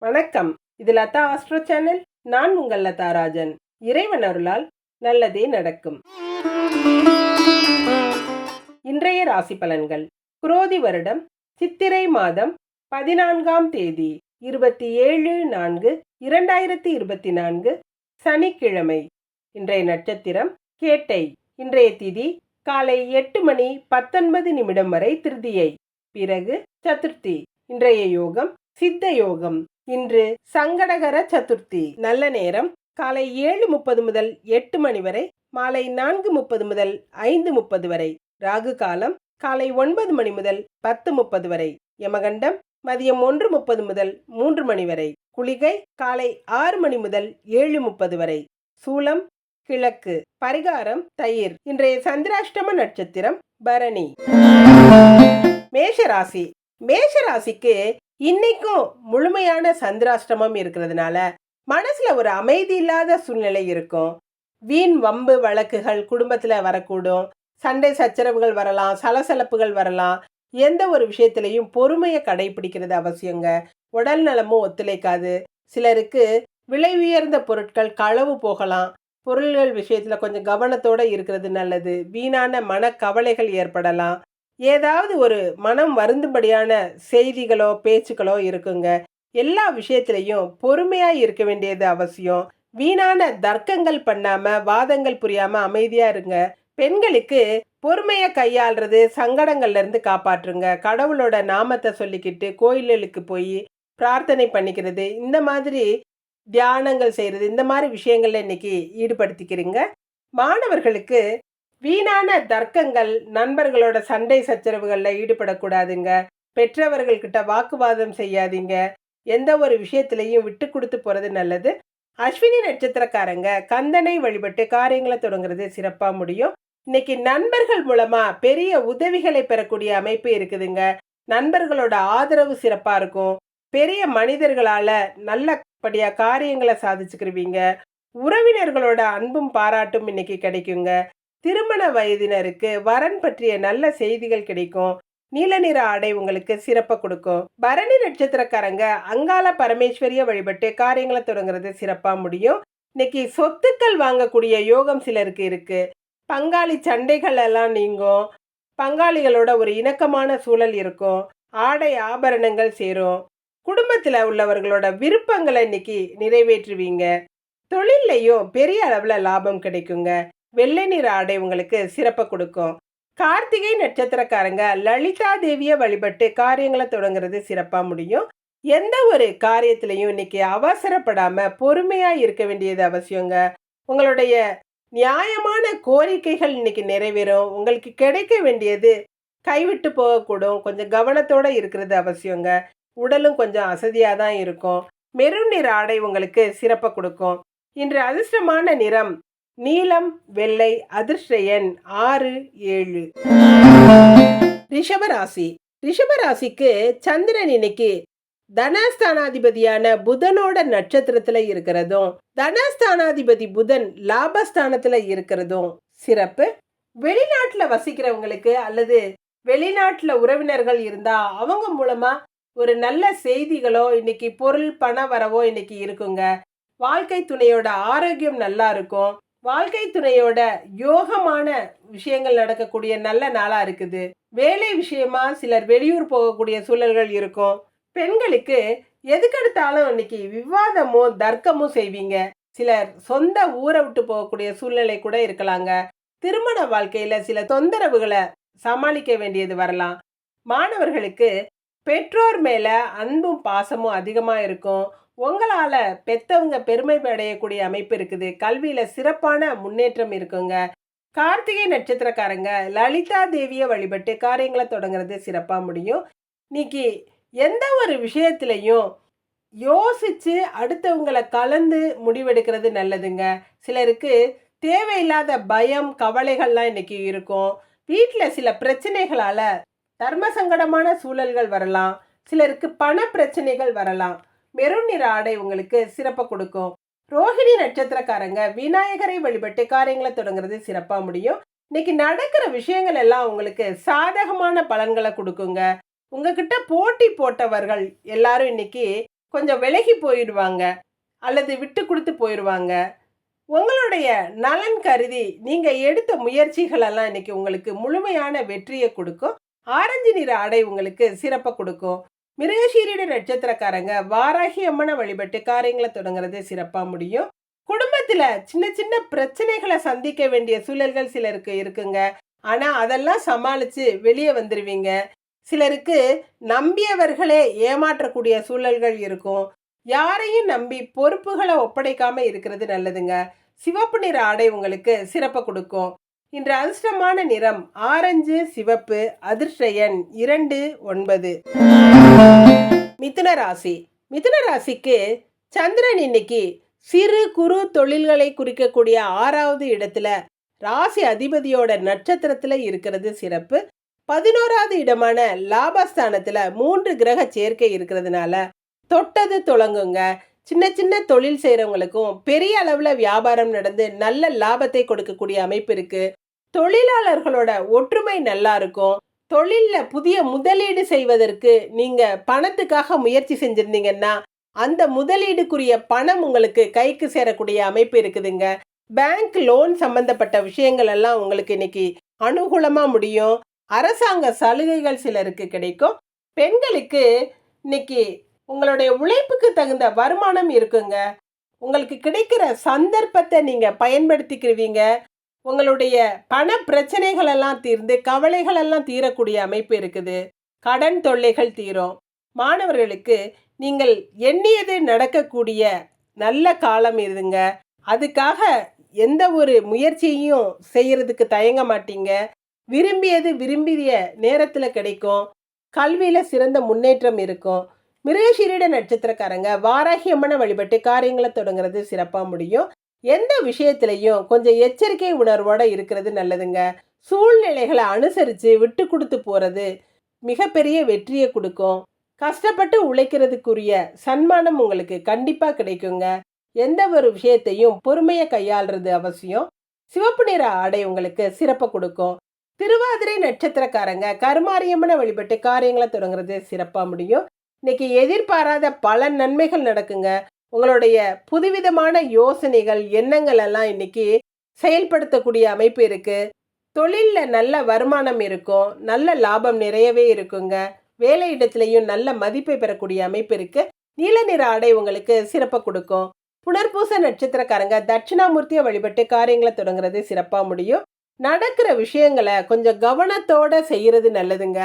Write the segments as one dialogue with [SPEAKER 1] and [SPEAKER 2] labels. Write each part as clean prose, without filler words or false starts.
[SPEAKER 1] வணக்கம். இது Latha astro channel. நான் உங்கள் லதா ராஜன். இறைவன் அருளால் நல்லதே நடக்கும். இன்றைய ராசி பலன்கள். குரோதி வருடம் சித்திரை மாதம் 14ஆம் தேதி 27/4/2024 சனிக்கிழமை. இன்றைய நட்சத்திரம் கேட்டை. இன்றைய திதி காலை 8:19 வரை திருதியை, பிறகு சதுர்த்தி. இன்றைய யோகம் சித்த யோகம். இன்று சங்கடகர சதுர்த்தி. நல்ல நேரம் காலை 7:30 முதல் 8 மணி வரை, மாலை 4:30 முதல் 5:30 வரை. ராகு காலம் காலை 9 மணி முதல் 10:30 வரை. யமகண்டம் மதியம் 1:30 முதல் 3 மணி வரை. குளிகை காலை 6 மணி முதல் 7:30 வரை. சூலம் கிழக்கு. பரிகாரம் தயிர். இன்றைய சந்திராஷ்டம நட்சத்திரம் பரணி. மேஷராசி. மேஷராசிக்கு இன்னைக்கும் முழுமையான சந்திராஷ்டமம் இருக்கிறதுனால மனசுல ஒரு அமைதி இல்லாத சூழ்நிலை இருக்கும். வீண் வம்பு வழக்குகள் குடும்பத்துல வரக்கூடும். சண்டை சச்சரவுகள் வரலாம், சலசலப்புகள் வரலாம். எந்த ஒரு விஷயத்திலையும் பொறுமையை கடைபிடிக்கிறது அவசியங்க. உடல் நலமும் ஒத்துழைக்காது. சிலருக்கு விலை உயர்ந்த பொருட்கள் களவு போகலாம். பொருள்கள் விஷயத்துல கொஞ்சம் கவனத்தோட இருக்கிறது நல்லது. வீணான மனக்கவலைகள் ஏற்படலாம். ஏதாவது ஒரு மனம் வருந்தும்படியான செய்திகளோ பேச்சுக்களோ இருக்குங்க. எல்லா விஷயத்திலையும் பொறுமையா இருக்க வேண்டியது அவசியம். வீணான தர்க்கங்கள் பண்ணாம, வாதங்கள் புரியாம அமைதியா இருங்க. பெண்களுக்கு பொறுமையை கையாள்றது சங்கடங்கள்ல இருந்து காப்பாற்றுங்க. கடவுளோட நாமத்தை சொல்லிக்கிட்டு கோயில்களுக்கு போய் பிரார்த்தனை பண்ணிக்கிறது, இந்த மாதிரி தியானங்கள் செய்யறது, இந்த மாதிரி விஷயங்கள்ல இன்னைக்கு ஈடுபடுத்திக்கிறீங்க. மாணவர்களுக்கு வீணான தர்க்கங்கள், நண்பர்களோட சண்டை சச்சரவுகள்ல ஈடுபடக்கூடாதுங்க. பெற்றவர்கள்கிட்ட வாக்குவாதம் செய்யாதீங்க. எந்த ஒரு விஷயத்திலையும் விட்டு கொடுத்து போறது நல்லது. அஸ்வினி நட்சத்திரக்காரங்க கந்தனை வழிபட்டு காரியங்களை தொடங்குறது சிறப்பா முடியும். இன்னைக்கு நண்பர்கள் மூலமா பெரிய உதவிகளை பெறக்கூடிய அமைப்பு இருக்குதுங்க. நண்பர்களோட ஆதரவு சிறப்பா இருக்கும். பெரிய மனிதர்களால நல்லபடியா காரியங்களை சாதிச்சுக்கிருவீங்க. உறவினர்களோட அன்பும் பாராட்டும் இன்னைக்கு கிடைக்குங்க. திருமண வயதினருக்கு வரன் பற்றிய நல்ல செய்திகள் கிடைக்கும். நீல நிற ஆடை உங்களுக்கு சிறப்பை கொடுக்கும். பரணி நட்சத்திரக்காரங்க அங்காள பரமேஸ்வரிய வழிபட்டு காரியங்களை தொடங்குறது சிறப்பா முடியும். இன்னைக்கு சொத்துக்கள் வாங்கக்கூடிய யோகம் சிலருக்கு இருக்கு. பங்காளி சண்டைகள் எல்லாம் நீங்கும். பங்காளிகளோட ஒரு இணக்கமான சூழல் இருக்கும். ஆடை ஆபரணங்கள் சேரும். குடும்பத்துல உள்ளவர்களோட விருப்பங்களை இன்னைக்கு நிறைவேற்றுவீங்க. தொழிலையும் பெரிய அளவுல லாபம் கிடைக்குங்க. வெள்ளை நிற ஆடை உங்களுக்கு சிறப்பை கொடுக்கும். கார்த்திகை நட்சத்திரக்காரங்க லலிதா தேவியை வழிபட்டு காரியங்களை தொடங்குறது சிறப்பா முடியும். எந்த ஒரு காரியத்திலையும் இன்னைக்கு அவசரப்படாம பொறுமையா இருக்க வேண்டியது அவசியங்க. உங்களுடைய நியாயமான கோரிக்கைகள் இன்னைக்கு நிறைவேறும். உங்களுக்கு கிடைக்க வேண்டியது கைவிட்டு போகக்கூடும். கொஞ்சம் கவனத்தோட இருக்கிறது அவசியங்க. உடலும் கொஞ்சம் அசதியா தான் இருக்கும். மெரூன் நிற ஆடை உங்களுக்கு சிறப்பை கொடுக்கும். இன்று அதிர்ஷ்டமான நிறம் நீலம், வெள்ளை. அதிர்ஷ்ட எண் 6, 7. ரிஷபராசி. ரிஷபராசிக்கு சந்திரன் இன்னைக்கு தனஸ்தானாதிபதியான புதனோட நட்சத்திரத்துல இருக்கிறதும், தனஸ்தானாதிபதி புதன் லாபஸ்தானத்துல இருக்கிறதும் சிறப்பு. வெளிநாட்டுல வசிக்கிறவங்களுக்கு அல்லது வெளிநாட்டுல உறவினர்கள் இருந்தா அவங்க மூலமா ஒரு நல்ல செய்திகளோ, இன்னைக்கு பொருள் பண வரவோ இன்னைக்கு இருக்குங்க. வாழ்க்கை துணையோட ஆரோக்கியம் நல்லா இருக்கும். வாழ்க்கை துணையோட யோகமான விஷயங்கள் நடக்கக்கூடிய நல்ல நாளா இருக்குது. வேலை விஷயமா சிலர் வெளியூர் போகக்கூடிய சூழல்கள் இருக்கும். பெண்களுக்கு எதுக்கெடுத்தாலும் இன்னைக்கு விவாதமும் தர்க்கமும் செய்வீங்க. சிலர் சொந்த ஊரை விட்டு போகக்கூடிய சூழ்நிலை கூட இருக்கலாங்க. திருமண வாழ்க்கையில சில தொந்தரவுகளை சமாளிக்க வேண்டியது வரலாம். மாணவர்களுக்கு பெற்றோர் மேல அன்பும் பாசமும் அதிகமா இருக்கும். உங்களால பெத்தவங்க பெருமை அடையக்கூடிய அமைப்பு இருக்குது. கல்வியில சிறப்பான முன்னேற்றம் இருக்குங்க. கார்த்திகை நட்சத்திரக்காரங்க லலிதா தேவியை வழிபட்டு காரியங்களை தொடங்குறது சிறப்பா முடியும். இன்னைக்கு எந்த ஒரு விஷயத்திலையும் யோசிச்சு அடுத்தவங்களை கலந்து முடிவெடுக்கிறது நல்லதுங்க. சிலருக்கு தேவையில்லாத பயம் கவலைகள்லாம் இன்னைக்கு இருக்கும். வீட்டில் சில பிரச்சனைகளால தர்ம சங்கடமான சூழல்கள் வரலாம். சிலருக்கு பண பிரச்சனைகள் வரலாம். மெரூன் நிற ஆடை உங்களுக்கு சிறப்பை கொடுக்கும். ரோஹிணி நட்சத்திரக்காரங்க விநாயகரை வழிபட்டு காரியங்களை தொடங்குறது சிறப்பா முடியும். இன்னைக்கு நடக்கிற விஷயங்கள் எல்லாம் உங்களுக்கு சாதகமான பலன்களை கொடுக்குங்க. உங்ககிட்ட போட்டி போட்டவர்கள் எல்லாரும் இன்னைக்கு கொஞ்சம் விலகி போயிடுவாங்க அல்லது விட்டு கொடுத்து போயிடுவாங்க. உங்களுடைய நலன் கருதி நீங்க எடுத்த முயற்சிகள் எல்லாம் இன்னைக்கு உங்களுக்கு முழுமையான வெற்றியை கொடுக்கும். ஆரஞ்சு நிற ஆடை உங்களுக்கு சிறப்பை கொடுக்கும். மிருகசீரிட நட்சத்திரக்காரங்க வாராகி அம்மனை வழிபட்டு காரியங்களை தொடங்குறது சிறப்பா முடியும். குடும்பத்துல சின்ன சின்ன பிரச்சனைகளை சந்திக்க வேண்டிய சூழல்கள் சிலருக்கு இருக்குங்க. ஆனா அதெல்லாம் சமாளிச்சு வெளியே வந்துருவீங்க. சிலருக்கு நம்பியவர்களே ஏமாற்றக்கூடிய சூழல்கள் இருக்கும். யாரையும் நம்பி பொறுப்புகளை ஒப்படைக்காம இருக்கிறது நல்லதுங்க. சிவப்பு நிற ஆடை உங்களுக்கு சிறப்பை கொடுக்கும். இன்று அதிர்ஷ்டமான நிறம் ஆரஞ்சு சிவப்பு. அதிர்ஷ்ட எண் 29. மிதுன ராசி. மிதுன ராசிக்கு சந்திரன் இன்னைக்கு சிறு குறு தொழில்களை குறிக்கக்கூடிய 6வது இடத்துல ராசி அதிபதியோட நட்சத்திரத்துல இருக்கிறது சிறப்பு. 11வது இடமான லாபஸ்தானத்துல 3 கிரக சேர்க்கை இருக்கிறதுனால தொட்டது தொடங்குங்க. சின்ன சின்ன தொழில் செய்கிறவங்களுக்கும் பெரிய அளவில் வியாபாரம் நடந்து நல்ல லாபத்தை கொடுக்கக்கூடிய அமைப்பு இருக்கு. தொழிலாளர்களோட ஒற்றுமை நல்லா இருக்கும். தொழிலில் புதிய முதலீடு செய்வதற்கு நீங்க பணத்துக்காக முயற்சி செஞ்சிருந்தீங்கன்னா அந்த முதலீடுக்குரிய பணம் உங்களுக்கு கைக்கு சேரக்கூடிய அமைப்பு இருக்குதுங்க. பேங்க் லோன் சம்பந்தப்பட்ட விஷயங்கள் எல்லாம் உங்களுக்கு இன்னைக்கு அனுகூலமா முடியும். அரசாங்க சலுகைகள் சிலருக்கு கிடைக்கும். பெண்களுக்கு இன்னைக்கு உங்களுடைய உழைப்புக்கு தகுந்த வருமானம் இருக்குங்க. உங்களுக்கு கிடைக்கிற சந்தர்ப்பத்தை நீங்க பயன்படுத்திக்கிறீங்க. உங்களுடைய பண பிரச்சனைகள் எல்லாம் தீர்ந்து கவலைகள் எல்லாம் தீரக்கூடிய அமைப்பு இருக்குது. கடன் தொல்லைகள் தீரும். மாணவர்களுக்கு நீங்கள் எண்ணியது நடக்கக்கூடிய நல்ல காலம் இதுங்க. அதுக்காக எந்த ஒரு முயற்சியையும் செய்யறதுக்கு தயங்க மாட்டீங்க. விரும்பியது விரும்பிய நேரத்தில் கிடைக்கும். கல்வியில் சிறந்த முன்னேற்றம் இருக்கும். மிருகசீரிட நட்சத்திரக்காரங்க வாராகி அம்மனை வழிபட்டு காரியங்களை தொடங்குறது சிறப்பாக முடியும். எந்த விஷயத்திலையும் கொஞ்சம் எச்சரிக்கை உணர்வோட இருக்கிறது நல்லதுங்க. சூழ்நிலைகளை அனுசரித்து விட்டு கொடுத்து போகிறது மிகப்பெரிய வெற்றியை கொடுக்கும். கஷ்டப்பட்டு உழைக்கிறதுக்குரிய சன்மானம் உங்களுக்கு கண்டிப்பாக கிடைக்குங்க. எந்த ஒரு விஷயத்தையும் பொறுமையை கையாளுறது அவசியம். சிவப்பு நிற ஆடை உங்களுக்கு சிறப்பை கொடுக்கும். திருவாதிரை நட்சத்திரக்காரங்க கருமாரியம்மனை வழிபட்டு காரியங்களை தொடங்குறது சிறப்பாக முடியும். இன்னைக்கு எதிர்பாராத பல நன்மைகள் நடக்குங்க. உங்களுடைய புதுவிதமான யோசனைகள் எண்ணங்கள் எல்லாம் இன்னைக்கு செயல்படுத்தக்கூடிய அமைப்பு இருக்கு. தொழிலில் நல்ல வருமானம் இருக்கும். நல்ல லாபம் நிறையவே இருக்குங்க. வேலை இடத்துலையும் நல்ல மதிப்பை பெறக்கூடிய அமைப்பு இருக்கு. நீல நிற ஆடை உங்களுக்கு சிறப்பை கொடுக்கும். புனர்பூச நட்சத்திரக்காரங்க தட்சிணாமூர்த்தியை வழிபட்டு காரியங்களை தொடங்குறது சிறப்பாக முடியும். நடக்கிற விஷயங்களை கொஞ்சம் கவனத்தோட செய்யறது நல்லதுங்க.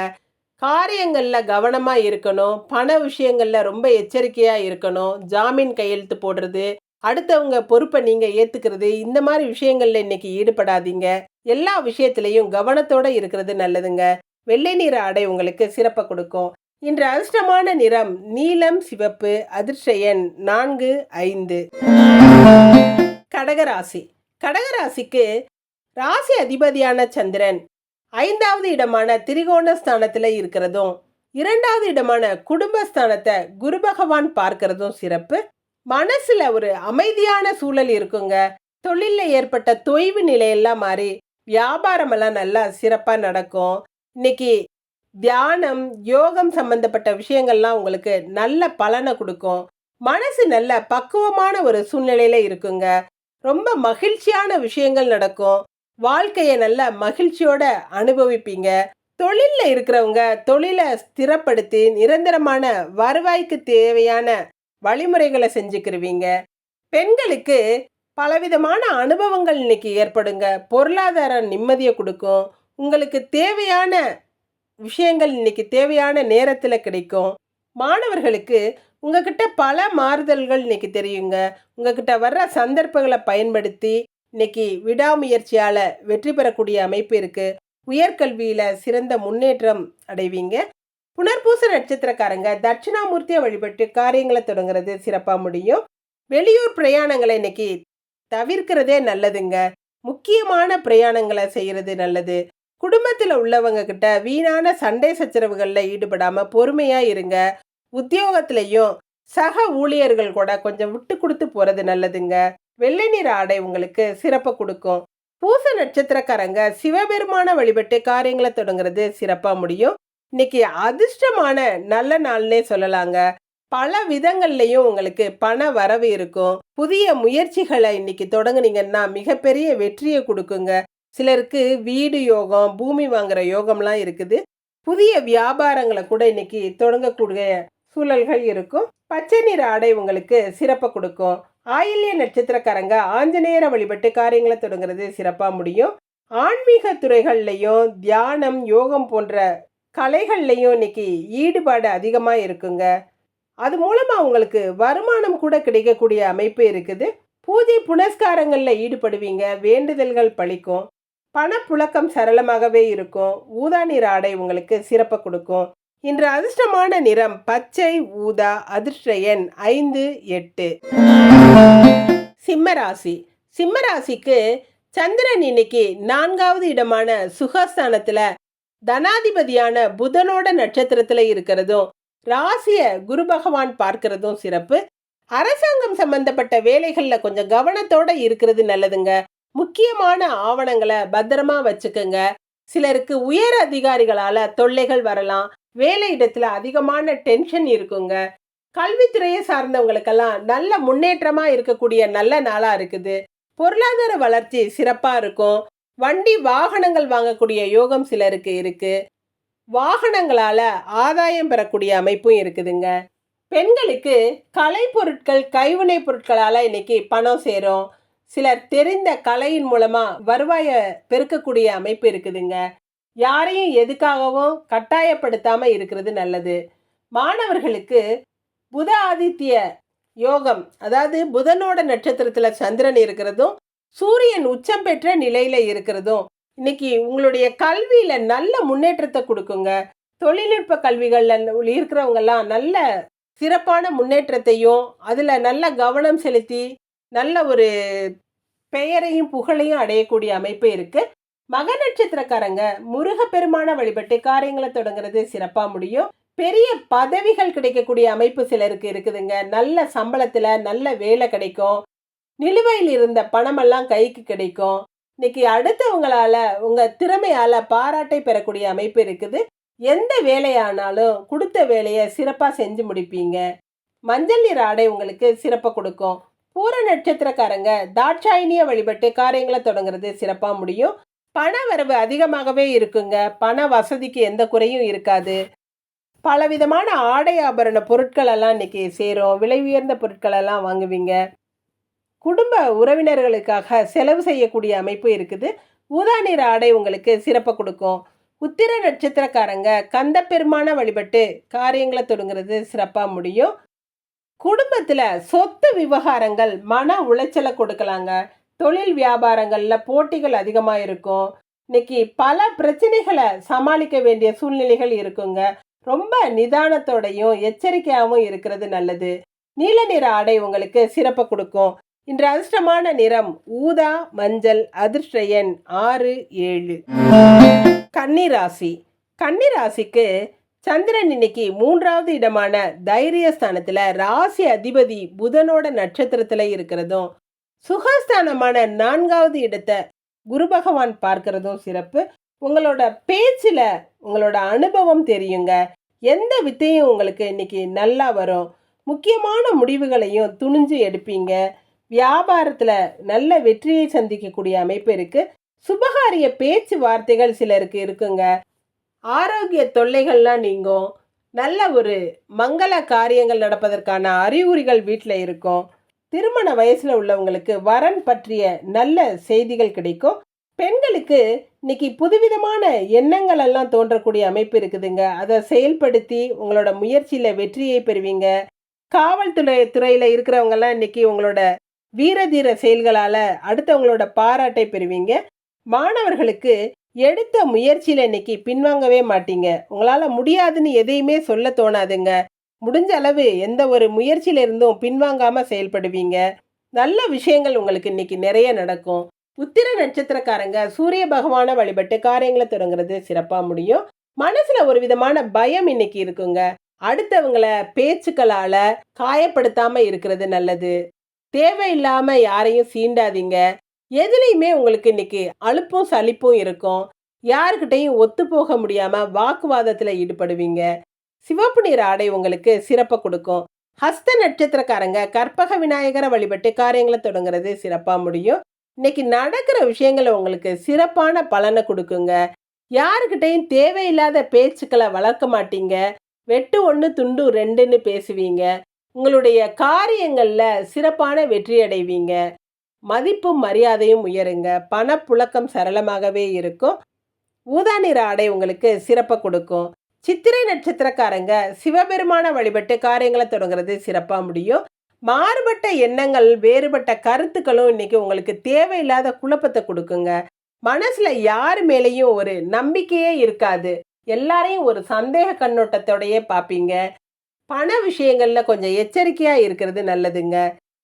[SPEAKER 1] காரியங்கள்ல கவனமா இருக்கணும். பண விஷயங்கள்ல ரொம்ப எச்சரிக்கையா இருக்கணும். ஜாமீன் கையெழுத்து போடுறது, அடுத்தவங்க பொறுப்பை நீங்க ஏத்துக்கிறது, இந்த மாதிரி விஷயங்கள்ல இன்னைக்கு ஈடுபடாதீங்க. எல்லா விஷயத்திலையும் கவனத்தோட இருக்கிறது நல்லதுங்க. வெள்ளை நிற ஆடை உங்களுக்கு சிறப்பை கொடுக்கும். இன்று அதிர்ஷ்டமான நிறம் நீலம் சிவப்பு. அதிர்ஷ்ட எண் 4, 5. கடகராசி. கடகராசிக்கு ராசி அதிபதியான சந்திரன் 5வது இடமான திரிகோணஸ்தானத்தில் இருக்கிறதும் 2வது இடமான குடும்பஸ்தானத்தை குரு பகவான் பார்க்கறதும் சிறப்பு. மனசுல ஒரு அமைதியான சூழல் இருக்குங்க. தொழிலில் ஏற்பட்ட தொய்வு நிலையெல்லாம் மாறி வியாபாரமெல்லாம் நல்லா சிறப்பாக நடக்கும். இன்னைக்கு தியானம் யோகம் சம்பந்தப்பட்ட விஷயங்கள்லாம் உங்களுக்கு நல்ல பலனை கொடுக்கும். மனசு நல்ல பக்குவமான ஒரு சூழ்நிலையில இருக்குங்க. ரொம்ப மகிழ்ச்சியான விஷயங்கள் நடக்கும். வாழ்க்கையை நல்ல மகிழ்ச்சியோட அனுபவிப்பீங்க. தொழிலில் இருக்கிறவங்க தொழிலை ஸ்திரப்படுத்தி நிரந்தரமான வருவாய்க்கு தேவையான வழிமுறைகளை செஞ்சுக்கிருவீங்க. பெண்களுக்கு பலவிதமான அனுபவங்கள் இன்னைக்கு ஏற்படுங்க. பொருளாதார நிம்மதியை கொடுக்கும். உங்களுக்கு தேவையான விஷயங்கள் இன்னைக்கு தேவையான நேரத்தில் கிடைக்கும். மாணவர்களுக்கு உங்ககிட்ட பல மாறுதல்கள் இன்னைக்கு தெரியுங்க. உங்ககிட்ட வர்ற சந்தர்ப்பங்களை பயன்படுத்தி இன்னைக்கு விடாமுயற்சியால் வெற்றி பெறக்கூடிய அமைப்பு இருக்கு. உயர்கல்வியில சிறந்த முன்னேற்றம் அடைவீங்க. புனர்பூச நட்சத்திரக்காரங்க தட்சிணாமூர்த்தியை வழிபட்டு காரியங்களை தொடங்குறது சிறப்பாக முடியும். வெளியூர் பிரயாணங்களை இன்னைக்கு தவிர்க்கிறதே நல்லதுங்க. முக்கியமான பிரயாணங்களை செய்யறது நல்லது. குடும்பத்தில் உள்ளவங்க கிட்ட வீணான சண்டை சச்சரவுகளில் ஈடுபடாம பொறுமையா இருங்க. உத்தியோகத்திலையும் சக ஊழியர்கள் கூட கொஞ்சம் விட்டு கொடுத்து போறது நல்லதுங்க. வெள்ளை நிற ஆடை உங்களுக்கு சிறப்பை கொடுக்கும். பூச நட்சத்திரக்காரங்க சிவபெருமான வழிபட்டு காரியங்களை தொடங்குறது சிறப்பா முடியும். இன்னைக்கு அதிர்ஷ்டமான நல்ல நாள்னே சொல்லலாங்க. பல விதங்கள்லையும் உங்களுக்கு பண வரவு இருக்கும். புதிய முயற்சிகளை இன்னைக்கு தொடங்குனீங்கன்னா மிகப்பெரிய வெற்றியை கொடுக்குங்க. சிலருக்கு வீடு யோகம், பூமி வாங்குற யோகம்லாம் இருக்குது. புதிய வியாபாரங்களை கூட இன்னைக்கு தொடங்கக்கூடிய சூழல்கள் இருக்கும். பச்சை நிற ஆடை உங்களுக்கு சிறப்பை கொடுக்கும். ஆயில்ய நட்சத்திரக்காரங்க ஆஞ்சநேயரை வழிபட்டு காரியங்களை தொடங்குறது சிறப்பா முடியும். ஆன்மீக துறைகள்லையும் தியானம், யோகம் போன்ற கலைகள்லையும் இன்னைக்கு ஈடுபாடு அதிகமா இருக்குங்க. அது மூலமா உங்களுக்கு வருமானம் கூட கிடைக்கக்கூடிய அமைப்பு இருக்குது. பூஜை புனஸ்காரங்கள்ல ஈடுபடுவீங்க. வேண்டுதல்கள் பலிக்கும். பணப்புழக்கம் சரளமாகவே இருக்கும். ஊதா நிற ஆடை உங்களுக்கு சிறப்பை கொடுக்கும். இன்று அதிர்ஷ்டமான நிறம் பச்சை, ஊதா. அதிர்ஷ்ட எண் 5, 8. சிம்மராசி. சிம்மராசிக்கு சந்திரன் இன்னைக்கு 4வது இடமான சுகஸ்தானத்துல தனாதிபதியான புதனோட நட்சத்திரத்துல இருக்கிறதும் ராசிய குரு பகவான் பார்க்கிறதும் சிறப்பு. அரசாங்கம் சம்பந்தப்பட்ட வேலைகள்ல கொஞ்சம் கவனத்தோட இருக்கிறது நல்லதுங்க. முக்கியமான ஆவணங்களை பத்திரமா வச்சுக்கோங்க. சிலருக்கு உயர் அதிகாரிகளால தொல்லைகள் வரலாம். வேலை இடத்துல அதிகமான டென்ஷன் இருக்குங்க. கல்வித்துறையை சார்ந்தவங்களுக்கெல்லாம் நல்ல முன்னேற்றமா இருக்கக்கூடிய நல்ல நாளா இருக்குது. பொருளாதார வளர்ச்சி சிறப்பா இருக்கும். வண்டி வாகனங்கள் வாங்கக்கூடிய யோகம் சிலருக்கு இருக்கு. வாகனங்களால ஆதாயம் பெறக்கூடிய அமைப்பும் இருக்குதுங்க. பெண்களுக்கு கலை பொருட்கள், கைவினை பொருட்களால இன்னைக்கு பணம் சேரும். சிலர் தெரிந்த கலையின் மூலமா வருவாய பெருக்கக்கூடிய அமைப்பு இருக்குதுங்க. யாரையும் எதுக்காகவும் கட்டாயப்படுத்தாம இருக்கிறது நல்லது. மாணவர்களுக்கு புத ஆதித்ய யோகம், அதாவது புதனோட நட்சத்திரத்துல சந்திரன் இருக்கிறதும் சூரியன் உச்சம் பெற்ற நிலையில இருக்கிறதும் இன்னைக்கு உங்களுடைய கல்வியில நல்ல முன்னேற்றத்தை கொடுக்குங்க. தொழில்நுட்ப கல்விகள்ல இருக்கிறவங்க எல்லாம் நல்ல சிறப்பான முன்னேற்றத்தையும் அதுல நல்ல கவனம் செலுத்தி நல்ல ஒரு பெயரையும் புகழையும் அடையக்கூடிய அமைப்பு இருக்கு. மக நட்சத்திரக்காரங்க முருகப்பெருமான வழிபட்டு காரியங்களை தொடங்குறது சிறப்பா முடியும். பெரிய பதவிகள் கிடைக்கக்கூடிய அமைப்பு சிலருக்கு இருக்குதுங்க. நல்ல சம்பளத்துல நல்ல வேலை கிடைக்கும். நிலுவையில் இருந்த பணமெல்லாம் கைக்கு கிடைக்கும். இன்னைக்கு அடுத்தவங்களால உங்க திறமையால பாராட்டை பெறக்கூடிய அமைப்பு இருக்குது. எந்த வேலையானாலும் கொடுத்த வேலையை சிறப்பா செஞ்சு முடிப்பீங்க. மஞ்சள் நிற ஆடை உங்களுக்கு சிறப்பை கொடுக்கும். பூர நட்சத்திரக்காரங்க தாட்சாயினிய வழிபட்டு காரியங்களை தொடங்குறது சிறப்பா முடியும். பண வரவு அதிகமாகவே இருக்குங்க. பண வசதிக்கு எந்த குறையும் இருக்காது. பலவிதமான ஆடை ஆபரண பொருட்கள் எல்லாம் இன்னைக்கு சேரும். விலை உயர்ந்த பொருட்கள் எல்லாம் வாங்குவீங்க. குடும்ப உறவினர்களுக்காக செலவு செய்யக்கூடிய அமைப்பு இருக்குது. ஊதா நிற ஆடை உங்களுக்கு சிறப்பை கொடுக்கும். உத்திர நட்சத்திரக்காரங்க கந்த பெருமான வழிபட்டு காரியங்களை தொடங்குறது சிறப்பாக முடியும். குடும்பத்தில் சொத்து விவகாரங்கள் மன உளைச்சலை கொடுக்கலாங்க. தொழில் வியாபாரங்களில் போட்டிகள் அதிகமாக இருக்கும். இன்னைக்கு பல பிரச்சனைகளை சமாளிக்க வேண்டிய சூழ்நிலைகள் இருக்குங்க. ரொம்ப நிதானத்தோடையும் எச்சரிக்கையாகவும் இருக்கிறது நல்லது. நீல நிற ஆடை உங்களுக்கு சிறப்பை கொடுக்கும். இன்று அதிர்ஷ்டமான நிறம் ஊதா, மஞ்சள். அதிர்ஷ்ட எண் 6, 7. கன்னிராசி. கன்னிராசிக்கு சந்திரன் இன்னைக்கு 3வது இடமான தைரியஸ்தானத்துல ராசி அதிபதி புதனோட நட்சத்திரத்துல இருக்கிறதும் சுகஸ்தானமான 4வது இடத்தை குரு பகவான் பார்க்கிறதும் சிறப்பு. உங்களோட பேச்சுல உங்களோட அனுபவம் தெரியுங்க. எந்த வித்தையும் உங்களுக்கு இன்னைக்கு நல்லா வரும். முக்கியமான முடிவுகளையும் துணிஞ்சு எடுப்பீங்க. வியாபாரத்துல நல்ல வெற்றியை சந்திக்கக்கூடிய அமைப்பு இருக்கு. சுபகாரிய பேச்சு வார்த்தைகள் சிலருக்கு இருக்குங்க. ஆரோக்கிய தொல்லைகள்லாம் நீங்கும். நல்ல ஒரு மங்கள காரியங்கள் நடப்பதற்கான அறிகுறிகள் வீட்டில் இருக்கும். திருமண வயசுல உள்ளவங்களுக்கு வரன் பற்றிய நல்ல செய்திகள் கிடைக்கும். பெண்களுக்கு இன்னைக்கு புதுவிதமான எண்ணங்கள் எல்லாம் தோன்றக்கூடிய அமைப்பு இருக்குதுங்க. அதை செயல்படுத்தி உங்களோட முயற்சியில வெற்றியை பெறுவீங்க. காவல்துறையில இருக்கிறவங்க எல்லாம் இன்னைக்கு உங்களோட வீரதீர செயல்களால அடுத்தவங்களோட பாராட்டை பெறுவீங்க. மாணவர்களுக்கு எடுத்த முயற்சியில இன்னைக்கு பின்வாங்கவே மாட்டீங்க. உங்களால முடியாதுன்னு எதையுமே சொல்ல தோணாதுங்க. முடிஞ்ச அளவு எந்த ஒரு முயற்சியில இருந்தும் பின்வாங்காம செயல்படுவீங்க. நல்ல விஷயங்கள் உங்களுக்கு இன்னைக்கு நிறைய நடக்கும். உத்திர நட்சத்திரக்காரங்க சூரிய பகவான வழிபட்டு காரியங்களை தொடங்குறது சிறப்பா முடியும். மனசுல ஒரு விதமான பயம் இன்னைக்கு இருக்குங்க. அடுத்தவங்கள பேச்சுக்களால காயப்படுத்தாம இருக்கிறது நல்லது. தேவையில்லாம யாரையும் சீண்டாதீங்க. எதுலையுமே உங்களுக்கு இன்னைக்கு அலுப்பும் சலிப்பும் இருக்கும். யாருக்கிட்டையும் ஒத்து போக முடியாம வாக்குவாதத்துல ஈடுபடுவீங்க. சிவப்பு நிற ஆடை உங்களுக்கு சிறப்பை கொடுக்கும். ஹஸ்த நட்சத்திரக்காரங்க கற்பக விநாயகரை வழிபட்டு காரியங்களை தொடங்குறது சிறப்பாக முடியும். இன்னைக்கு நடக்கிற விஷயங்கள் உங்களுக்கு சிறப்பான பலனை கொடுக்குங்க. யாருக்கிட்டையும் தேவையில்லாத பேச்சுக்களை வளர்க்க மாட்டீங்க. வெட்டு ஒன்று துண்டு ரெண்டுன்னு பேசுவீங்க. உங்களுடைய காரியங்களில் சிறப்பான வெற்றி அடைவீங்க. மதிப்பும் மரியாதையும் உயருங்க. பணப்புழக்கம் சரளமாகவே இருக்கும். ஊதா நிற ஆடை உங்களுக்கு சிறப்பை கொடுக்கும். சித்திரை நட்சத்திரக்காரங்க சிவபெருமான வழிபட்டு காரியங்களை தொடங்குறது சிறப்பாக முடியும். மாறுபட்ட எண்ணங்கள், வேறுபட்ட கருத்துக்களும் இன்னைக்கு உங்களுக்கு தேவையில்லாத குழப்பத்தை கொடுக்குங்க. மனசுல யார் மேலேயும் ஒரு நம்பிக்கையே இருக்காது. எல்லாரையும் ஒரு சந்தேக கண்ணோட்டத்தோடயே பார்ப்பீங்க. பண விஷயங்கள்ல கொஞ்சம் எச்சரிக்கையா இருக்கிறது நல்லதுங்க.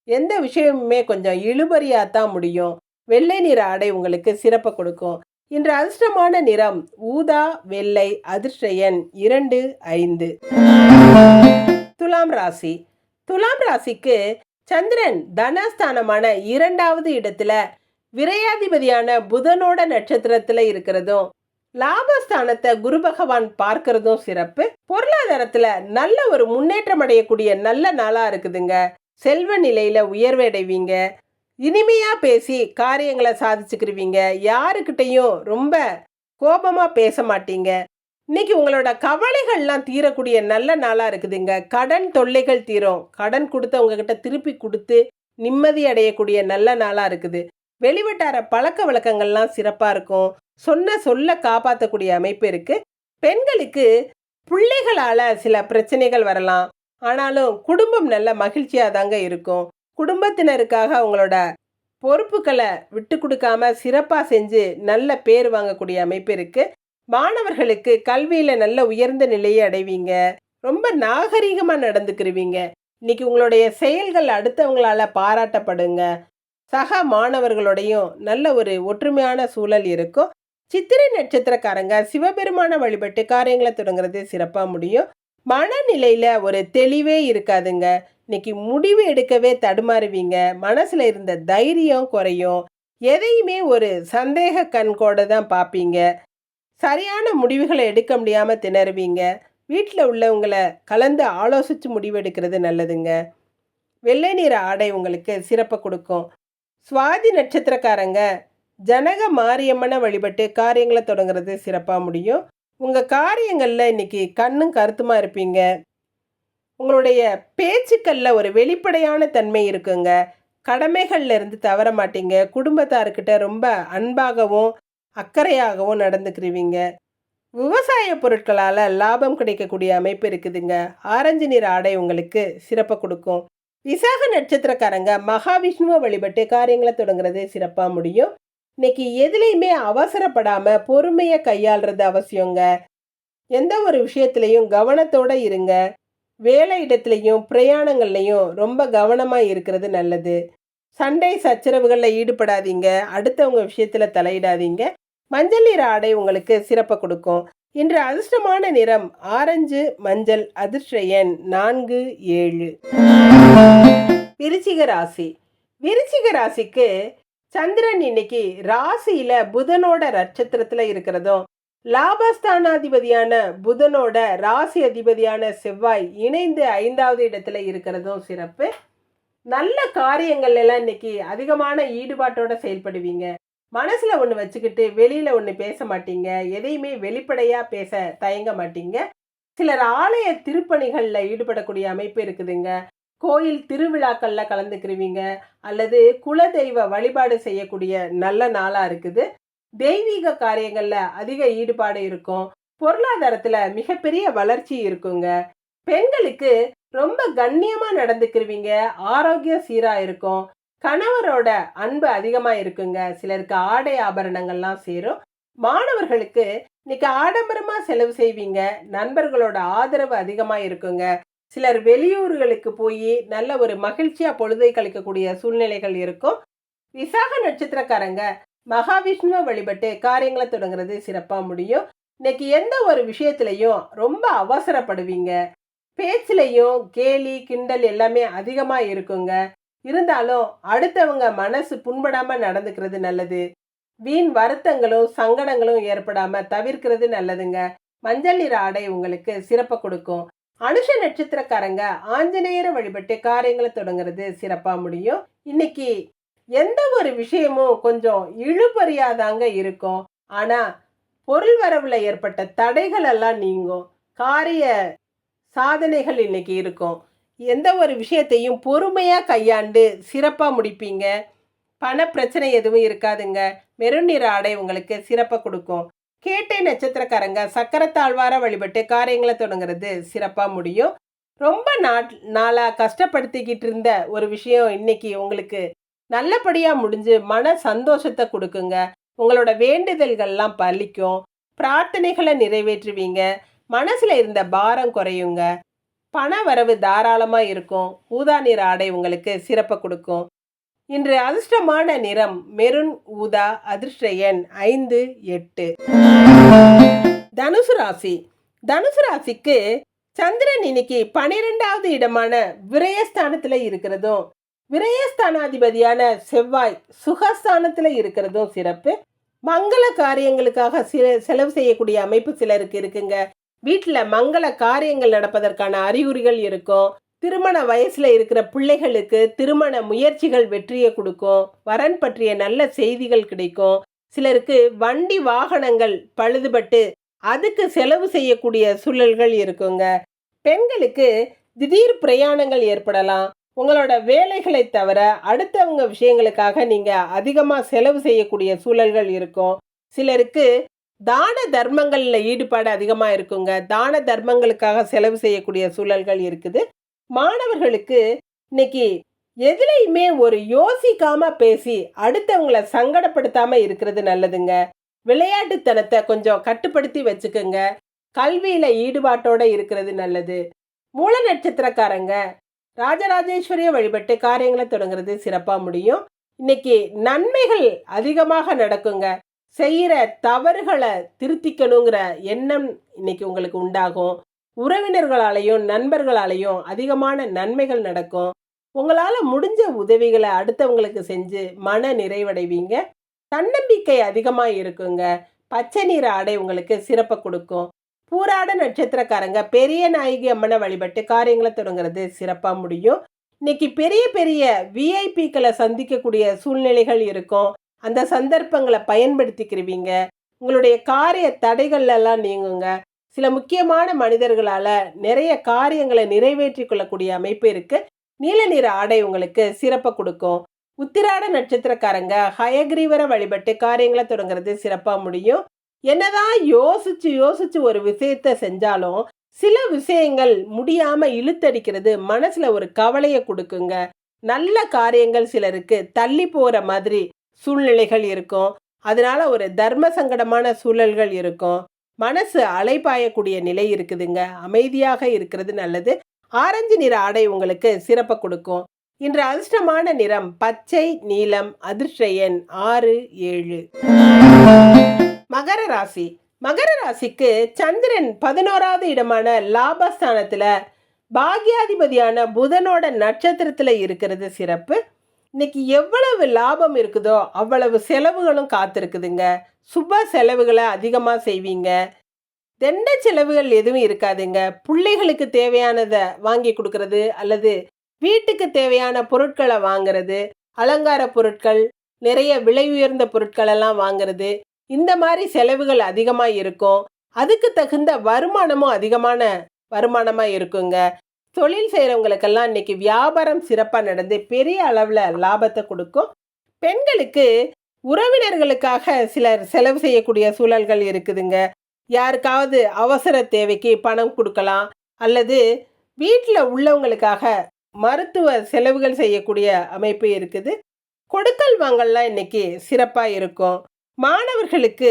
[SPEAKER 1] எந்த விஷயமுமே கொஞ்சம் இழுபறியா தான் முடியும். வெள்ளை நிற ஆடை உங்களுக்கு சிறப்பை கொடுக்கும். இன்று அதிர்ஷ்டமான நிறம் ஊதா, வெள்ளை. அதிர்ஷ்ட எண் 2, 5. துலாம் ராசி. துலாம் ராசிக்கு சந்திரன் தனஸ்தானமான 2வது இடத்துல விரையாதிபதியான புதனோட நட்சத்திரத்துல இருக்கிறதும், லாபஸ்தானத்தை குரு பகவான் பார்க்கறதும் சிறப்பு. பொருளாதாரத்துல நல்ல ஒரு முன்னேற்றம் அடையக்கூடிய நல்ல நாளா இருக்குதுங்க. செல்வ நிலையில உயர்வு அடைவீங்க. இனிமையா பேசி காரியங்களை சாதிச்சுக்கிருவீங்க. யாருக்கிட்டையும் ரொம்ப கோபமா பேச மாட்டீங்க. இன்னைக்கு உங்களோட கவலைகள்லாம் தீரக்கூடிய நல்ல நாளா இருக்குதுங்க. கடன் தொல்லைகள் தீரும். கடன் கொடுத்தவங்க கிட்ட திருப்பி கொடுத்து நிம்மதி அடையக்கூடிய நல்ல நாளா இருக்குது. வெளிவட்டார பழக்க வழக்கங்கள்லாம் சிறப்பா இருக்கும். சொன்ன சொல்ல காப்பாற்றக்கூடிய அமைப்பு இருக்கு. பெண்களுக்கு பிள்ளைகளால சில பிரச்சனைகள் வரலாம். ஆனாலும் குடும்பம் நல்ல மகிழ்ச்சியா தாங்க இருக்கும். குடும்பத்தினருக்காக அவங்களோட பொறுப்புகளை விட்டு கொடுக்காம சிறப்பாக செஞ்சு நல்ல பேர் வாங்கக்கூடிய அமைப்பு இருக்கு. மாணவர்களுக்கு கல்வியில நல்ல உயர்ந்த நிலையை அடைவீங்க. ரொம்ப நாகரீகமா நடந்துக்கிருவீங்க. இன்னைக்கு உங்களுடைய செயல்கள் அடுத்தவங்களால பாராட்டப்படுங்க. சக மாணவர்களோடையும் நல்ல ஒரு ஒற்றுமையான சூழல் இருக்கும். சித்திரை நட்சத்திரக்காரங்க சிவபெருமான வழிபட்டு காரியங்களை தொடங்குறது சிறப்பாக முடியும். மனநிலையில ஒரு தெளிவே இருக்காதுங்க. இன்னைக்கு முடிவு எடுக்கவே தடுமாறுவீங்க. மனசுல இருந்த தைரியம் குறையும். எதையுமே ஒரு சந்தேக கண்கோட தான் பார்ப்பீங்க. சரியான முடிவுகளை எடுக்க முடியாம திணறுவீங்க. வீட்டில் உள்ளவங்களை கலந்து ஆலோசித்து முடிவெடுக்கிறது நல்லதுங்க. வெள்ளை நிற ஆடை உங்களுக்கு சிறப்பை கொடுக்கும். சுவாதி நட்சத்திரக்காரங்க ஜனக மாரியம்மனை வழிபட்டு காரியங்களை தொடங்குறது சிறப்பாக முடியும். உங்கள் காரியங்களில் இன்னைக்கு கண்ணும் கருத்துமா இருப்பீங்க. உங்களுடைய பேச்சுக்களில் ஒரு வெளிப்படையான தன்மை இருக்குங்க. கடமைகள்ல இருந்து தவற மாட்டீங்க. குடும்பத்தார்கிட்ட ரொம்ப அன்பாகவும் அக்கறையாகவும் நடந்துக்கிருவீங்க. விவசாய பொருட்களால் லாபம் கிடைக்கக்கூடிய அமைப்பு இருக்குதுங்க. ஆரஞ்சு நிற ஆடை உங்களுக்கு சிறப்பை கொடுக்கும். விசாக நட்சத்திரக்காரங்க மகாவிஷ்ணுவை வழிபட்டு காரியங்களை தொடங்குறது சிறப்பாக முடியும். இன்னைக்கு எதுலையுமே அவசரப்படாம பொறுமையை கையாளுறது அவசியங்க. எந்த ஒரு விஷயத்திலையும் கவனத்தோட இருங்க. வேலை இடத்துலையும் பிரயாணங்கள்லையும் ரொம்ப கவனமாக இருக்கிறது நல்லது. சண்டை சச்சரவுகளில் ஈடுபடாதீங்க. அடுத்தவங்க விஷயத்தில் தலையிடாதீங்க. மஞ்சள் நிற ஆடை உங்களுக்கு சிறப்பை கொடுக்கும். இன்று அதிர்ஷ்டமான நிறம் ஆரஞ்சு, மஞ்சள். அதிர்ஷ்ட எண் 4, 7. விருச்சிக ராசி. விருச்சிக ராசிக்கு சந்திரன் இன்னைக்கு ராசியில புதனோட நட்சத்திரத்துல இருக்கிறதும், லாபஸ்தானாதிபதியான புதனோட ராசி அதிபதியான செவ்வாய் இணைந்து 5வது இடத்துல இருக்கிறதும் சிறப்பு. நல்ல காரியங்கள் எல்லாம் இன்னைக்கு அதிகமான ஈடுபாட்டோட செயல்படுவீங்க. மனசுல ஒன்று வச்சுக்கிட்டு வெளியில ஒன்று பேச மாட்டீங்க. எதையுமே வெளிப்படையா பேச தயங்க மாட்டீங்க. சிலர் ஆலய திருப்பணிகளில் ஈடுபடக்கூடிய அமைப்பு இருக்குதுங்க. கோயில் திருவிழாக்கள்ல கலந்துக்கிருவீங்க. அல்லது குலதெய்வ வழிபாடு செய்யக்கூடிய நல்ல நாளா இருக்குது. தெய்வீக காரியங்கள்ல அதிக ஈடுபாடு இருக்கும். பொருளாதாரத்துல மிகப்பெரிய வளர்ச்சி இருக்குங்க. பெண்களுக்கு ரொம்ப கண்ணியமா நடந்துக்கிருவீங்க. ஆரோக்கியம் சீரா இருக்கும். கணவரோட அன்பு அதிகமா இருக்குங்க. சிலருக்கு ஆடை ஆபரணங்கள்லாம் சேரும். மாணவர்களுக்கு இன்னைக்கு ஆடம்பரமா செலவு செய்வீங்க. நண்பர்களோட ஆதரவு அதிகமா இருக்குங்க. சிலர் வெளியூர்களுக்கு போய் நல்ல ஒரு மகிழ்ச்சியா பொழுதை கழிக்கக்கூடிய சூழ்நிலைகள் இருக்கும். விசாக நட்சத்திரக்காரங்க மகாவிஷ்ணுவை வழிபட்டு காரியங்களை தொடங்குறது சிறப்பாக முடியும். இன்னைக்கு எந்த ஒரு விஷயத்திலையும் ரொம்ப அவசரப்படுவீங்க. பேச்சிலையும் கேலி கிண்டல் எல்லாமே அதிகமாக இருக்குங்க. இருந்தாலும் அடுத்தவங்க மனசு புண்படாம நடந்துக்கிறது நல்லது. வீண் வருத்தங்களும் சங்கடங்களும் ஏற்படாம தவிர்க்கிறது நல்லதுங்க. மஞ்சள் நிற ஆடை உங்களுக்கு சிறப்பை கொடுக்கும். அனுஷ நட்சத்திரக்காரங்க ஆஞ்சநேயரை வழிபட்டு காரியங்களை தொடங்குறது சிறப்பா முடியும். இன்னைக்கு எந்த ஒரு விஷயமும் கொஞ்சம் இழுபறியாதாங்க இருக்கும். ஆனா பொருள் வரவுல ஏற்பட்ட தடைகள் எல்லாம் நீங்கும். காரிய சாதனைகள் இன்னைக்கு இருக்கும். எந்த ஒரு விஷயத்தையும் பொறுமையா கையாண்டு சிறப்பா முடிப்பீங்க. பண பிரச்சனை எதுவும் இருக்காதுங்க. மெரூன் நிற ஆடை உங்களுக்கு சிறப்பை கொடுக்கும். கேட்டை நட்சத்திரக்காரங்க சக்கரத்தாழ்வார வழிபட்டு காரியங்களை தொடங்குறது சிறப்பா முடியும். ரொம்ப நாளா கஷ்டப்படுத்திக்கிட்டு இருந்த ஒரு விஷயம் இன்னைக்கு உங்களுக்கு நல்லபடியா முடிஞ்சு மன சந்தோஷத்தை கொடுக்குங்க. உங்களோட வேண்டுதல்கள்லாம் பலிக்கும். பிரார்த்தனைகளை நிறைவேற்றுவீங்க. மனசுல இருந்த பாரம் குறையுங்க. பண வரவு தாராளமா இருக்கும். ஊதா நிற ஆடை உங்களுக்கு சிறப்பை கொடுக்கும். இன்று அதிர்ஷ்டமான நிறம் மெரூன் ஊதா. அதிர்ஷ்ட எண் 5, 8. தனுசு ராசி. தனுசு ராசிக்கு சந்திரன் இன்னைக்கு 12வது இடமான விரயஸ்தானத்துல இருக்கிறதும், விரயஸ்தானாதிபதியான செவ்வாய் சுகஸ்தானத்துல இருக்கிறதும் சிறப்பு. மங்கள காரியங்களுக்காக செலவு செய்யக்கூடிய அமைப்பு சிலருக்கு இருக்குங்க. வீட்டில் மங்கள காரியங்கள் நடப்பதற்கான அறிகுறிகள் இருக்கும். திருமண வயசுல இருக்கிற பிள்ளைகளுக்கு திருமண முயற்சிகள் வெற்றியை கொடுக்கும். வரன் பற்றிய நல்ல செய்திகள் கிடைக்கும். சிலருக்கு வண்டி வாகனங்கள் பழுதுபட்டு அதுக்கு செலவு செய்யக்கூடிய சூழல்கள் இருக்குங்க. பெண்களுக்கு திடீர் பிரயாணங்கள் ஏற்படலாம். உங்களோட வேலைகளை தவிர அடுத்தவங்க விஷயங்களுக்காக நீங்க அதிகமா செலவு செய்யக்கூடிய சூழல்கள் இருக்கும். சிலருக்கு தான தர்மங்கள்ல ஈடுபாடு அதிகமா இருக்குங்க. தான தர்மங்களுக்காக செலவு செய்யக்கூடிய சூழல்கள் இருக்குது. மாணவர்களுக்கு இன்னைக்கு எதுலையுமே ஒரு யோசிக்காம பேசி அடுத்தவங்களை சங்கடப்படுத்தாம இருக்கிறது நல்லதுங்க. விளையாட்டுத்தனத்தை கொஞ்சம் கட்டுப்படுத்தி வச்சுக்கோங்க. கல்வியில ஈடுபாட்டோட இருக்கிறது நல்லது. மூல நட்சத்திரக்காரங்க ராஜராஜேஸ்வரியை வழிபட்டு காரியங்களை தொடங்குறது சிறப்பா முடியும். இன்னைக்கு நன்மைகள் அதிகமாக நடக்குங்க. செய்யற தவறுகளை திருத்திக்கணுங்கிற எண்ணம் இன்னைக்கு உங்களுக்கு உண்டாகும். உறவினர்களாலையும் நண்பர்களாலையும் அதிகமான நன்மைகள் நடக்கும். உங்களால முடிஞ்ச உதவிகளை அடுத்தவங்களுக்கு செஞ்சு மன நிறைவடைவீங்க. தன்னம்பிக்கை அதிகமா இருக்குங்க. பச்சை நிற ஆடை உங்களுக்கு சிறப்பை கொடுக்கும். பூராட நட்சத்திரக்காரங்க பெரிய நாயகி அம்மனை வழிபட்டு காரியங்களை தொடங்குறது சிறப்பா முடியும். இன்னைக்கு பெரிய பெரிய விஐபிக்களை சந்திக்கக்கூடிய சூழ்நிலைகள் இருக்கும். அந்த சந்தர்ப்பங்களை பயன்படுத்திக்கிறவீங்க. உங்களுடைய காரிய தடைகள் எல்லாம் நீங்குங்க. சில முக்கியமான மனிதர்களால நிறைய காரியங்களை நிறைவேற்றி கொள்ளக்கூடிய அமைப்பு இருக்கு. நீல நிற ஆடை உங்களுக்கு சிறப்பை கொடுக்கும். உத்திராட நட்சத்திரக்காரங்க ஹயக்ரீவரை வழிபட்டு காரியங்களை தொடங்குறது சிறப்பா முடியும். என்னதான் யோசிச்சு யோசிச்சு ஒரு விஷயத்த செஞ்சாலும் சில விஷயங்கள் முடியாம இழுத்தடிக்கிறது மனசுல ஒரு கவலையை கொடுக்குங்க. நல்ல காரியங்கள் சிலருக்கு தள்ளி போற மாதிரி சூழ்நிலைகள் இருக்கும். அதனால ஒரு தர்ம சங்கடமான சூழல்கள் இருக்கும். மனசு அலைபாயக்கூடிய நிலை இருக்குதுங்க. அமைதியாக இருக்கிறது நல்லது. ஆரஞ்சு நிற ஆடை உங்களுக்கு சிறப்பை கொடுக்கும். இன்று அதிர்ஷ்டமான நிறம் பச்சை நீலம். அதிர்ஷ்ட எண் 6, 7. மகர ராசி. மகர ராசிக்கு சந்திரன் 11வது இடமான லாபஸ்தானத்துல பாக்யாதிபதியான புதனோட நட்சத்திரத்துல இருக்கிறது சிறப்பு. இன்னைக்கு எவ்வளவு லாபம் இருக்குதோ அவ்வளவு செலவுகளும் காத்திருக்குதுங்க. சுப செலவுகளை அதிகமா செய்வீங்க. தெண்ட செலவுகள் எதுவும் இருக்காதுங்க. பிள்ளைகளுக்கு தேவையானதை வாங்கி கொடுக்கறது அல்லது வீட்டுக்கு தேவையான பொருட்களை வாங்குறது, அலங்கார பொருட்கள், நிறைய விலை உயர்ந்த பொருட்கள் எல்லாம் வாங்குறது, இந்த மாதிரி செலவுகள் அதிகமா இருக்கும். அதுக்கு தகுந்த வருமானமும் அதிகமான வருமானமா இருக்குங்க. தொழில் செய்கிறவங்களுக்கெல்லாம் இன்னைக்கு வியாபாரம் சிறப்பாக நடந்து பெரிய அளவில் லாபத்தை கொடுக்கும். பெண்களுக்கு உறவினர்களுக்காக சிலர் செலவு செய்யக்கூடிய சூழல்கள் இருக்குதுங்க. யாருக்காவது அவசர தேவைக்கு பணம் கொடுக்கலாம் அல்லது வீட்டில் உள்ளவங்களுக்காக மருத்துவ செலவுகள் செய்யக்கூடிய அமைப்பு இருக்குது. கொடுக்கல் வாங்கல்லாம் இன்னைக்கு சிறப்பாக இருக்கும். மாணவர்களுக்கு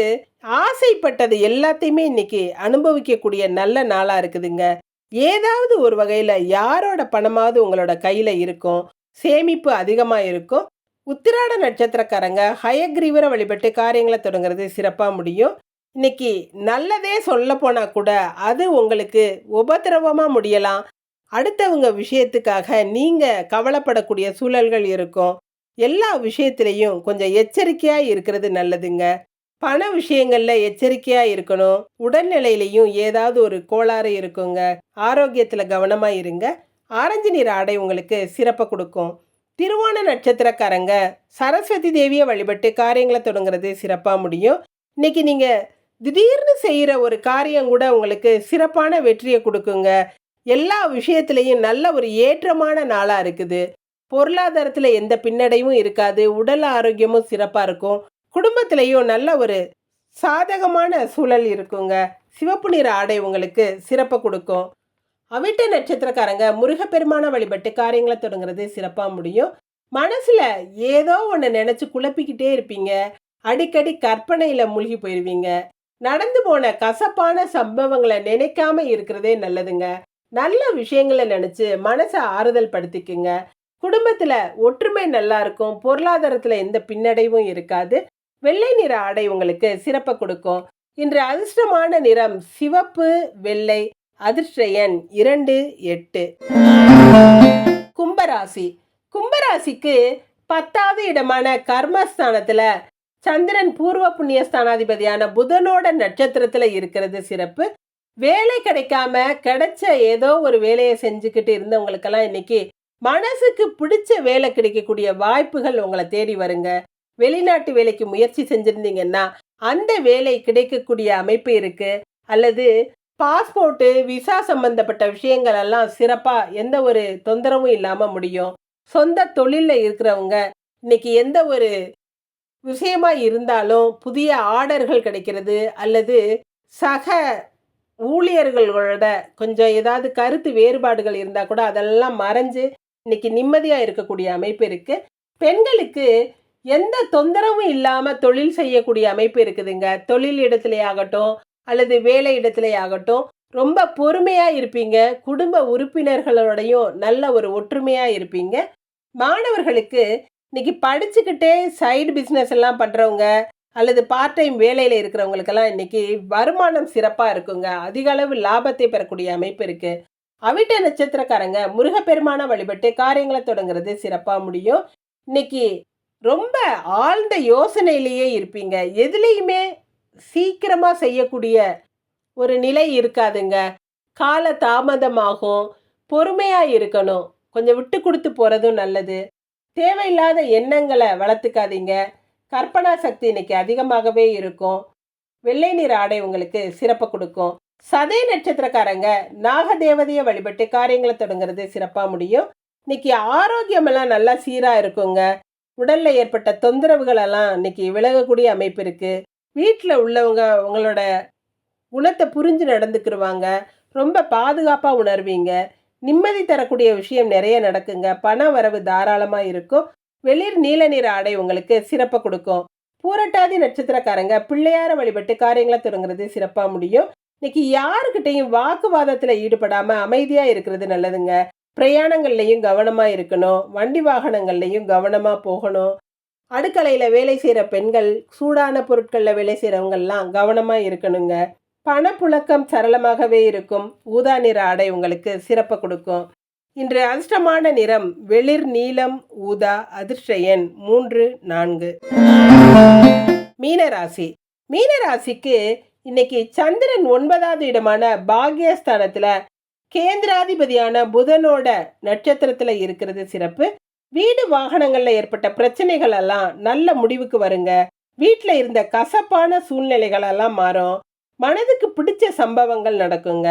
[SPEAKER 1] ஆசைப்பட்டது எல்லாத்தையுமே இன்னைக்கு அனுபவிக்கக்கூடிய நல்ல நாளாக இருக்குதுங்க. ஏதாவது ஒரு வகையில் யாரோட பணமாவது உங்களோட கையில் இருக்கும். சேமிப்பு அதிகமாக இருக்கும். உத்திராட நட்சத்திரக்காரங்க ஹயக்ரீவரை வழிபட்டு காரியங்களை தொடங்குறது சிறப்பாக முடியும். இன்னைக்கு நல்லதே சொல்ல போனால் கூட அது உங்களுக்கு உபத்திரவமாக முடியலாம். அடுத்தவங்க விஷயத்துக்காக நீங்கள் கவலைப்படக்கூடிய சூழல்கள் இருக்கும். எல்லா விஷயத்திலையும் கொஞ்சம் எச்சரிக்கையாக இருக்கிறது நல்லதுங்க. பண விஷயங்கள்ல எச்சரிக்கையா இருக்கணும். உடல்நிலையிலையும் ஏதாவது ஒரு கோளாறு இருக்குங்க. ஆரோக்கியத்துல கவனமா இருங்க. ஆரஞ்சு நிற ஆடை உங்களுக்கு சிறப்ப குடுக்கும். திருவோண நட்சத்திரக்காரங்க சரஸ்வதி தேவிய வழிபட்டு காரியங்கள தொடங்குறது சிறப்பா முடியும். இன்னைக்கு நீங்க திடீர்னு செய்யற ஒரு காரியம் கூட உங்களுக்கு சிறப்பான வெற்றிய குடுக்குங்க. எல்லா விஷயத்திலயும் நல்ல ஒரு ஏற்றமான நாளா இருக்குது. பொருளாதாரத்துல எந்த பின்னடைவும் இருக்காது. உடல் ஆரோக்கியமும் சிறப்பா இருக்கும். குடும்பத்திலயும் நல்ல ஒரு சாதகமான சூழல் இருக்குங்க. சிவப்பு நிற ஆடை உங்களுக்கு சிறப்ப குடுக்கும். அவிட்ட நட்சத்திரக்காரங்க முருகப்பெருமான வழிபட்டு காரியங்கள தொடங்குறது சிறப்பா முடியும். மனசுல ஏதோ ஒண்ணு நெனச்சு குழப்பிக்கிட்டே இருப்பீங்க. அடிக்கடி கற்பனையில மூழ்கி போயிருவீங்க. நடந்து போன கசப்பான சம்பவங்கள நினைக்காம இருக்கிறதே நல்லதுங்க. நல்ல விஷயங்கள நெனச்சு மனச ஆறுதல் படுத்திக்குங்க. குடும்பத்துல ஒற்றுமை நல்லா இருக்கும். பொருளாதாரத்துல எந்த பின்னடைவும் இருக்காது. வெள்ளை நிற ஆடை உங்களுக்கு சிறப்ப குடுக்கும். இன்று அதிர்ஷ்டமான நிறம் சிவப்பு, வெள்ளை. அதிர்ஷ்ட எண் 2, 8. கும்பராசி. கும்பராசிக்கு 10வது இடமான கர்மஸ்தானத்துல சந்திரன் பூர்வ புண்ணிய ஸ்தானாதிபதியான புதனோட நட்சத்திரத்துல இருக்கிறது சிறப்பு. வேலை கிடைக்காம கிடைச்ச ஏதோ ஒரு வேலையை செஞ்சுக்கிட்டு இருந்தவங்களுக்கெல்லாம் இன்னைக்கு மனசுக்கு பிடிச்ச வேலை கிடைக்கக்கூடிய வாய்ப்புகள் உங்களை தேடி வருங்க. வெளிநாட்டு வேலைக்கு முயற்சி செஞ்சிருந்தீங்கன்னா அந்த வேலை கிடைக்கக்கூடிய அமைப்பு இருக்கு. அல்லது பாஸ்போர்ட்டு விசா சம்பந்தப்பட்ட விஷயங்கள் எல்லாம் சிறப்பா எந்த ஒரு தொந்தரவும் இல்லாம முடியும். சொந்த தொழில்ல இருக்கிறவங்க இன்னைக்கு எந்த ஒரு விஷயமா இருந்தாலும் புதிய ஆர்டர்கள் கிடைக்கிறது, அல்லது சக ஊழியர்களோட கொஞ்சம் ஏதாவது கருத்து வேறுபாடுகள் இருந்தா கூட அதெல்லாம் மறைஞ்சு இன்னைக்கு நிம்மதியா இருக்கக்கூடிய அமைப்பு இருக்கு. பெண்களுக்கு எந்த தொந்தரவும் இல்லாம தொழில் செய்யக்கூடிய அமைப்பு இருக்குதுங்க. தொழில் இடத்திலே ஆகட்டும் அல்லது வேலை இடத்திலே ஆகட்டும் ரொம்ப பொறுமையா இருப்பீங்க. குடும்ப உறுப்பினர்களோடையும் நல்ல ஒரு ஒற்றுமையா இருப்பீங்க. மாணவர்களுக்கு இன்னைக்கு படிச்சுக்கிட்டே சைடு பிஸ்னஸ் எல்லாம் பண்றவங்க அல்லது பார்ட் டைம் வேலையில இருக்கிறவங்களுக்கெல்லாம் இன்னைக்கு வருமானம் சிறப்பா இருக்குங்க. அதிக அளவு லாபத்தை பெறக்கூடிய அமைப்பு இருக்கு. அவிட்ட நட்சத்திரக்காரங்க முருகப்பெருமான வழிபட்டு காரியங்களை தொடங்குறது சிறப்பா முடியும். இன்னைக்கு ரொம்ப ஆழ்ந்த யோசனையிலேயே இருப்பீங்க. எதுலேயுமே சீக்கிரமா செய்யக்கூடிய ஒரு நிலை இருக்காதுங்க. கால தாமதமாகும். பொறுமையா இருக்கணும். கொஞ்சம் விட்டு கொடுத்து போறதும் நல்லது. தேவையில்லாத எண்ணங்களை வளர்த்துக்காதீங்க. கற்பனா சக்தி இன்னைக்கு அதிகமாகவே இருக்கும். வெள்ளை நிற ஆடை உங்களுக்கு சிறப்பை கொடுக்கும். சதய நட்சத்திரக்காரங்க நாகதேவதையை வழிபட்டு காரியங்களை தொடங்குறது சிறப்பா முடியும். இன்னைக்கு ஆரோக்கியம் எல்லாம் நல்லா சீரா இருக்குங்க. உடல்ல ஏற்பட்ட தொந்தரவுகள் எல்லாம் இன்னைக்கு விலகக்கூடிய அமைப்பு இருக்கு. வீட்டில் உள்ளவங்க உங்களோட குணத்தை புரிஞ்சு நடந்துக்கிருவாங்க. ரொம்ப பாதுகாப்பா உணர்வீங்க. நிம்மதி தரக்கூடிய விஷயம் நிறைய நடக்குங்க. பண வரவு தாராளமா இருக்கும். வெளிர் நீல நிற ஆடை உங்களுக்கு சிறப்பை கொடுக்கும். பூரட்டாதி நட்சத்திரக்காரங்க பிள்ளையார வழிபட்டு காரியங்களை தொடங்குறது சிறப்பா முடியும். இன்னைக்கு யாருக்கிட்டையும் வாக்குவாதத்துல ஈடுபடாம அமைதியா இருக்கிறது நல்லதுங்க. பிரயாணங்கள்லையும் கவனமா இருக்கணும். வண்டி வாகனங்கள்லையும் கவனமா போகணும். அடுக்கலையில வேலை செய்யற பெண்கள், சூடான பொருட்கள்ல வேலை செய்யறவங்கெல்லாம் கவனமா இருக்கணுங்க. பணப்புழக்கம் சரளமாகவே இருக்கும். ஊதா நிற ஆடை உங்களுக்கு சிறப்பை கொடுக்கும். இன்று அதிர்ஷ்டமான நிறம் வெளிர் நீலம் ஊதா. அதிர்ஷ்ட எண் 3, 4. மீனராசி. மீனராசிக்கு இன்னைக்கு சந்திரன் 9வது இடமான பாக்யஸ்தானத்துல கேந்திராதிபதியான புதனோட நட்சத்திரத்துல இருக்கிறது சிறப்பு. வீடு வாகனங்கள்ல ஏற்பட்ட பிரச்சனைகள் எல்லாம் நல்ல முடிவுக்கு வருங்க. வீட்டுல இருந்த கசப்பான சூழ்நிலைகள் எல்லாம் மாறும். மனதுக்கு பிடிச்ச சம்பவங்கள் நடக்குங்க.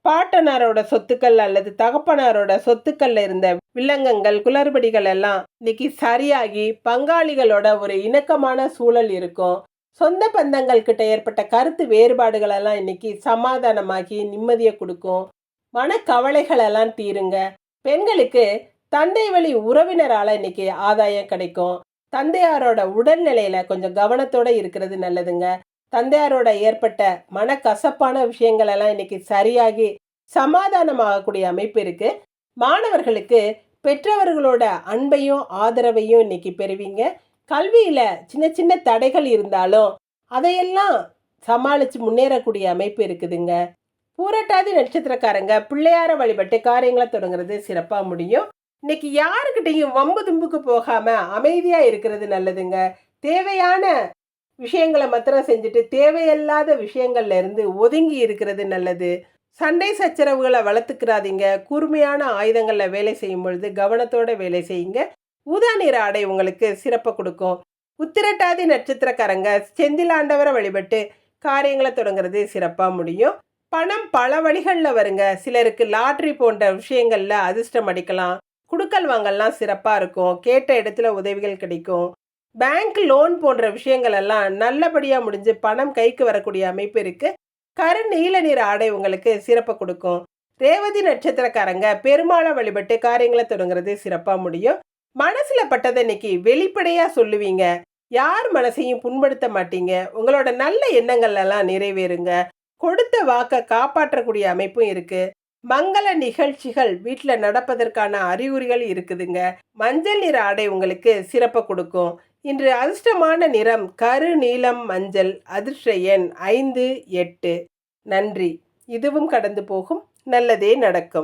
[SPEAKER 1] பாட்டனாரோட சொத்துக்கள் அல்லது தகப்பனாரோட சொத்துக்கள்ல இருந்த வில்லங்கங்கள் குளறுபடிகள் எல்லாம் இன்னைக்கு சரியாகி பங்காளிகளோட ஒரு இணக்கமான சூழல் இருக்கும். சொந்த பந்தங்கள் கிட்ட ஏற்பட்ட கருத்து வேறுபாடுகள் எல்லாம் இன்னைக்கு சமாதானமாகி நிம்மதியை கொடுக்கும். மனக்கவலைகள் எல்லாம் தீருங்க. பெண்களுக்கு தந்தை வழி உறவினரால இன்னைக்கு ஆதாயம் கிடைக்கும். தந்தையாரோட உடல்நிலையில கொஞ்சம் கவனத்தோட இருக்கிறது நல்லதுங்க. தந்தையாரோட ஏற்பட்ட மனக்கசப்பான விஷயங்கள் எல்லாம் இன்னைக்கு சரியாகி சமாதானமாகக்கூடிய அமைப்பு இருக்கு. மாணவர்களுக்கு பெற்றவர்களோட அன்பையும் ஆதரவையும் இன்னைக்கு பெறுவீங்க. கல்வியில சின்ன சின்ன தடைகள் இருந்தாலும் அதையெல்லாம் சமாளிச்சு முன்னேறக்கூடிய அமைப்பு இருக்குதுங்க. பூரட்டாதி நட்சத்திரக்காரங்க பிள்ளையார வழிபட்டு காரியங்களை தொடங்குறது சிறப்பா முடியும். இன்னைக்கு யாருக்கிட்டையும் வம்பு தும்புக்கு போகாம அமைதியா இருக்கிறது நல்லதுங்க. தேவையான விஷயங்களை மாத்திரம் செஞ்சுட்டு தேவையில்லாத விஷயங்கள்ல இருந்து ஒதுங்கி இருக்கிறது நல்லது. சண்டை சச்சரவுகளை வளர்த்துக்கிறாதீங்க. கூர்மையான ஆயுதங்கள்ல வேலை செய்யும் பொழுது கவனத்தோட வேலை செய்யுங்க. ஊதா நிற ஆடை உங்களுக்கு சிறப்பை கொடுக்கும். உத்திரட்டாதி நட்சத்திரக்காரங்க செந்திலாண்டவரை வழிபட்டு காரியங்களை தொடங்குறது சிறப்பாக முடியும். பணம் பல வழிகளில் வருங்க. சிலருக்கு லாட்ரி போன்ற விஷயங்கள்ல அதிர்ஷ்டம் அடிக்கலாம். குடுக்கல் வாங்கல்லாம் சிறப்பாக இருக்கும். கேட்ட இடத்துல உதவிகள் கிடைக்கும். பேங்க் லோன் போன்ற விஷயங்கள் எல்லாம் நல்லபடியாக முடிஞ்சு பணம் கைக்கு வரக்கூடிய அமைப்பு இருக்கு. கரு நீல நிற ஆடை உங்களுக்கு சிறப்பை கொடுக்கும். ரேவதி நட்சத்திரக்காரங்க பெருமாளை வழிபட்டு காரியங்களை தொடங்குறது சிறப்பாக முடியும். மனசுல பட்டதை இன்னைக்கு வெளிப்படையா சொல்லுவீங்க. யார் மனசையும் புண்படுத்த மாட்டீங்க. உங்களோட நல்ல எண்ணங்கள் எல்லாம் நிறைவேறுங்க. கொடுத்த வாக்க காப்பாற்றக்கூடிய அமைப்பும் இருக்கு. மங்கள நிகழ்ச்சிகள் வீட்டில் நடப்பதற்கான அறிகுறிகள் இருக்குதுங்க. மஞ்சள் நிற ஆடை உங்களுக்கு சிறப்பை கொடுக்கும். இன்று அதிர்ஷ்டமான நிறம் கரு நீலம் மஞ்சள். அதிர்ஷ்ட எண் 5, 8. நன்றி. இதுவும் கடந்து போகும். நல்லதே நடக்கும்.